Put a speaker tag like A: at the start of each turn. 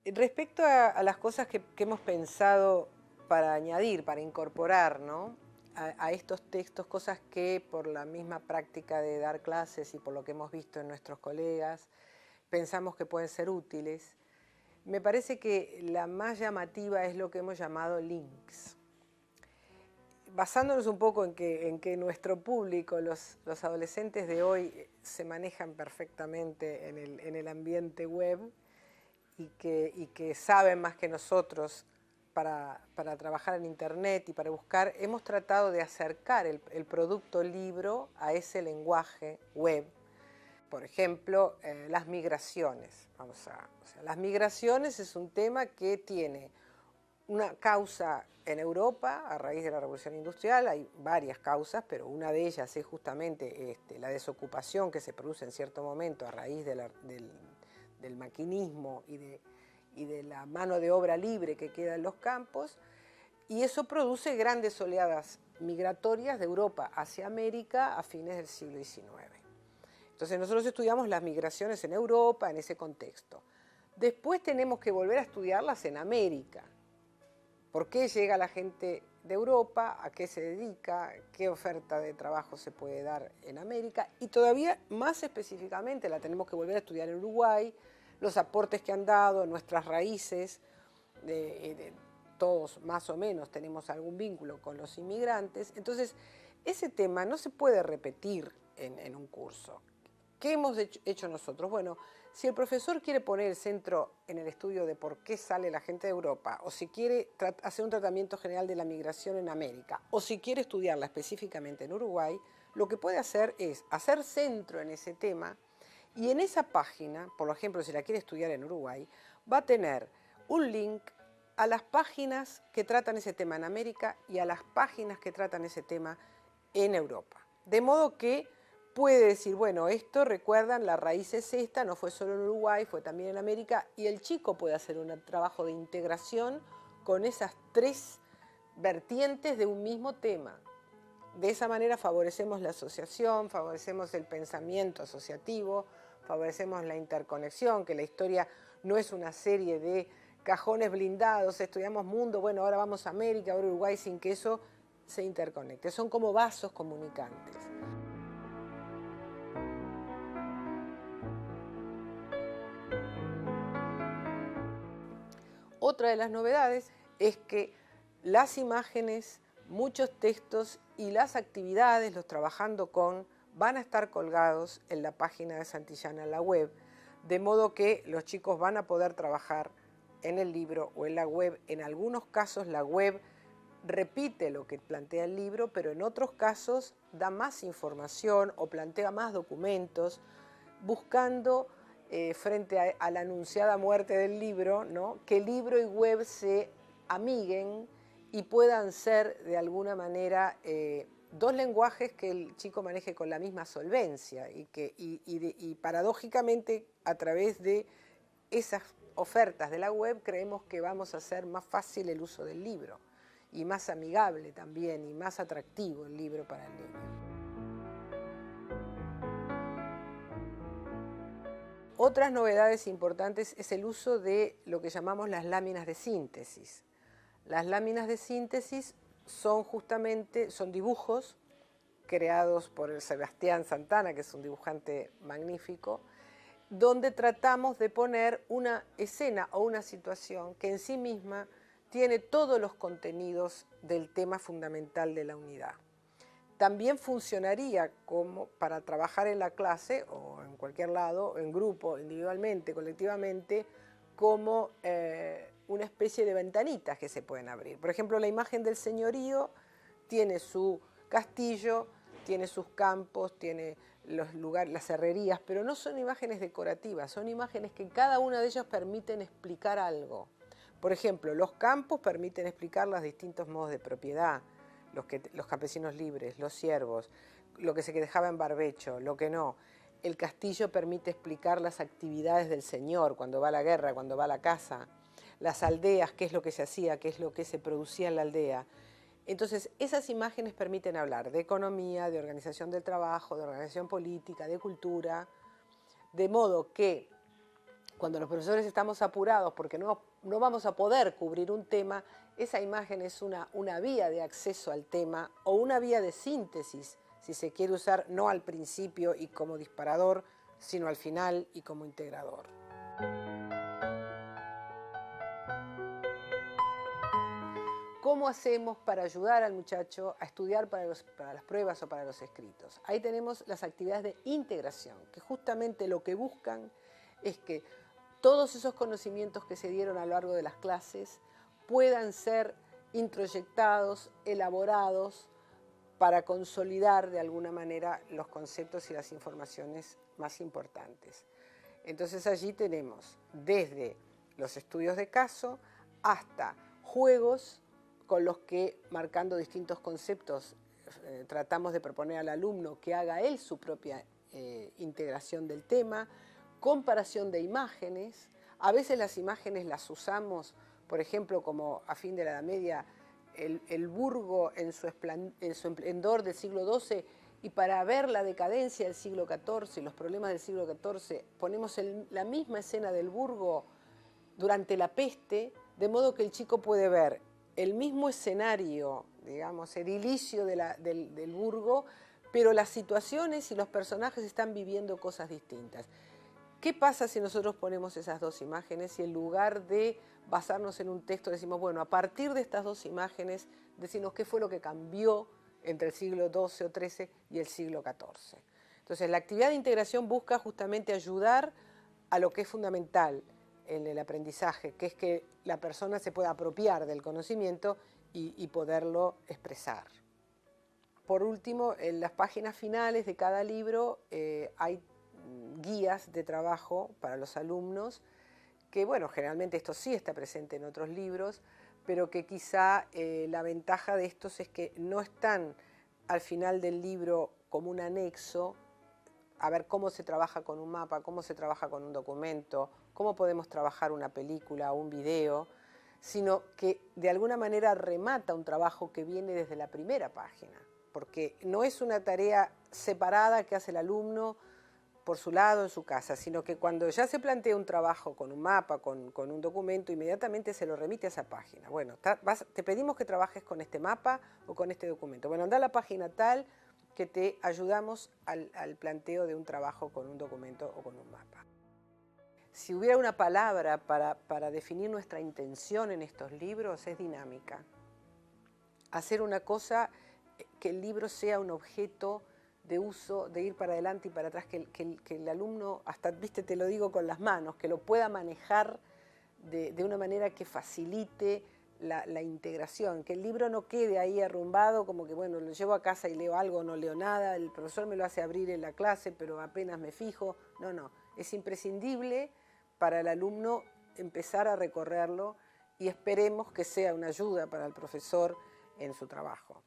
A: Respecto a las cosas que hemos pensado para añadir, para incorporar, ¿no? A estos textos, cosas que por la misma práctica de dar clases y por lo que hemos visto en nuestros colegas, pensamos que pueden ser útiles. Me parece que la más llamativa es lo que hemos llamado links. Basándonos un poco en que nuestro público, los adolescentes de hoy, se manejan perfectamente en el ambiente web y que saben más que nosotros para trabajar en internet y para buscar, hemos tratado de acercar el producto libro a ese lenguaje web. Por ejemplo, las migraciones. Las migraciones es un tema que tiene una causa en Europa a raíz de la Revolución Industrial. Hay varias causas, pero una de ellas es justamente la desocupación que se produce en cierto momento a raíz del maquinismo y de la mano de obra libre que queda en los campos, y eso produce grandes oleadas migratorias de Europa hacia América a fines del siglo XIX. Entonces nosotros estudiamos las migraciones en Europa en ese contexto. Después tenemos que volver a estudiarlas en América. ¿Por qué llega la gente de Europa? ¿A qué se dedica? ¿Qué oferta de trabajo se puede dar en América? Y todavía más específicamente la tenemos que volver a estudiar en Uruguay, los aportes que han dado, nuestras raíces, todos más o menos tenemos algún vínculo con los inmigrantes. Entonces, ese tema no se puede repetir en un curso. ¿Qué hemos hecho nosotros? Bueno, si el profesor quiere poner el centro en el estudio de por qué sale la gente de Europa, o si quiere hacer un tratamiento general de la migración en América, o si quiere estudiarla específicamente en Uruguay, lo que puede hacer es hacer centro en ese tema, y en esa página, por ejemplo, si la quiere estudiar en Uruguay, va a tener un link a las páginas que tratan ese tema en América y a las páginas que tratan ese tema en Europa. De modo que puede decir, bueno, esto recuerdan, la raíz es esta, no fue solo en Uruguay, fue también en América, y el chico puede hacer un trabajo de integración con esas tres vertientes de un mismo tema. De esa manera favorecemos la asociación, favorecemos el pensamiento asociativo, favorecemos la interconexión, que la historia no es una serie de cajones blindados, estudiamos mundo, bueno, ahora vamos a América, ahora Uruguay, sin que eso se interconecte. Son como vasos comunicantes. Otra de las novedades es que las imágenes, muchos textos y las actividades, los trabajando con, van a estar colgados en la página de Santillana en la web, de modo que los chicos van a poder trabajar en el libro o en la web. En algunos casos la web repite lo que plantea el libro, pero en otros casos da más información o plantea más documentos, buscando frente a la anunciada muerte del libro, ¿no?, que libro y web se amiguen y puedan ser de alguna manera dos lenguajes que el chico maneje con la misma solvencia y paradójicamente a través de esas ofertas de la web creemos que vamos a hacer más fácil el uso del libro y más amigable también y más atractivo el libro para el niño. Otras novedades importantes es el uso de lo que llamamos las láminas de síntesis. Las láminas de síntesis son justamente, son dibujos creados por el Sebastián Santana, que es un dibujante magnífico, donde tratamos de poner una escena o una situación que en sí misma tiene todos los contenidos del tema fundamental de la unidad. También funcionaría como para trabajar en la clase o en cualquier lado, en grupo, individualmente, colectivamente, como una especie de ventanitas que se pueden abrir. Por ejemplo, la imagen del señorío tiene su castillo, tiene sus campos, tiene los lugares, las herrerías, pero no son imágenes decorativas, son imágenes que cada una de ellas permiten explicar algo. Por ejemplo, los campos permiten explicar los distintos modos de propiedad, los campesinos libres, los siervos, lo que se dejaba en barbecho, lo que no. El castillo permite explicar las actividades del señor cuando va a la guerra, cuando va a la caza. Las aldeas, qué es lo que se hacía, qué es lo que se producía en la aldea. Entonces, esas imágenes permiten hablar de economía, de organización del trabajo, de organización política, de cultura, de modo que Cuando los profesores estamos apurados porque no vamos a poder cubrir un tema, esa imagen es una vía de acceso al tema o una vía de síntesis, si se quiere usar no al principio y como disparador, sino al final y como integrador. ¿Cómo hacemos para ayudar al muchacho a estudiar para las pruebas o para los escritos? Ahí tenemos las actividades de integración, que justamente lo que buscan es que todos esos conocimientos que se dieron a lo largo de las clases puedan ser introyectados, elaborados, para consolidar de alguna manera los conceptos y las informaciones más importantes. Entonces allí tenemos desde los estudios de caso hasta juegos con los que, marcando distintos conceptos, tratamos de proponer al alumno que haga él su propia integración del tema, comparación de imágenes. A veces las imágenes las usamos, por ejemplo, como a fin de la Edad Media, el burgo en su esplendor del siglo XII, y para ver la decadencia del siglo XIV y los problemas del siglo XIV, ponemos la misma escena del burgo durante la peste, de modo que el chico puede ver el mismo escenario, digamos, edilicio del burgo, pero las situaciones y los personajes están viviendo cosas distintas. ¿Qué pasa si nosotros ponemos esas dos imágenes y en lugar de basarnos en un texto decimos, bueno, a partir de estas dos imágenes, decimos qué fue lo que cambió entre el siglo XII o XIII y el siglo XIV? Entonces, la actividad de integración busca justamente ayudar a lo que es fundamental en el aprendizaje, que es que la persona se pueda apropiar del conocimiento y poderlo expresar. Por último, en las páginas finales de cada libro hay guías de trabajo para los alumnos, que bueno, generalmente esto sí está presente en otros libros, pero que quizá la ventaja de estos es que no están al final del libro como un anexo, a ver cómo se trabaja con un mapa, cómo se trabaja con un documento, cómo podemos trabajar una película o un video, sino que de alguna manera remata un trabajo que viene desde la primera página, porque no es una tarea separada que hace el alumno por su lado en su casa, sino que cuando ya se plantea un trabajo con un mapa, con un documento, inmediatamente se lo remite a esa página. Bueno, te pedimos que trabajes con este mapa o con este documento. Bueno, anda a la página tal que te ayudamos al planteo de un trabajo con un documento o con un mapa. Si hubiera una palabra para definir nuestra intención en estos libros, es dinámica. Hacer una cosa, que el libro sea un objeto de uso, de ir para adelante y para atrás, que el alumno, hasta, viste, te lo digo con las manos, que lo pueda manejar de una manera que facilite la integración, que el libro no quede ahí arrumbado, como que bueno, lo llevo a casa y leo algo, no leo nada, el profesor me lo hace abrir en la clase, pero apenas me fijo. No, no, es imprescindible para el alumno empezar a recorrerlo y esperemos que sea una ayuda para el profesor en su trabajo.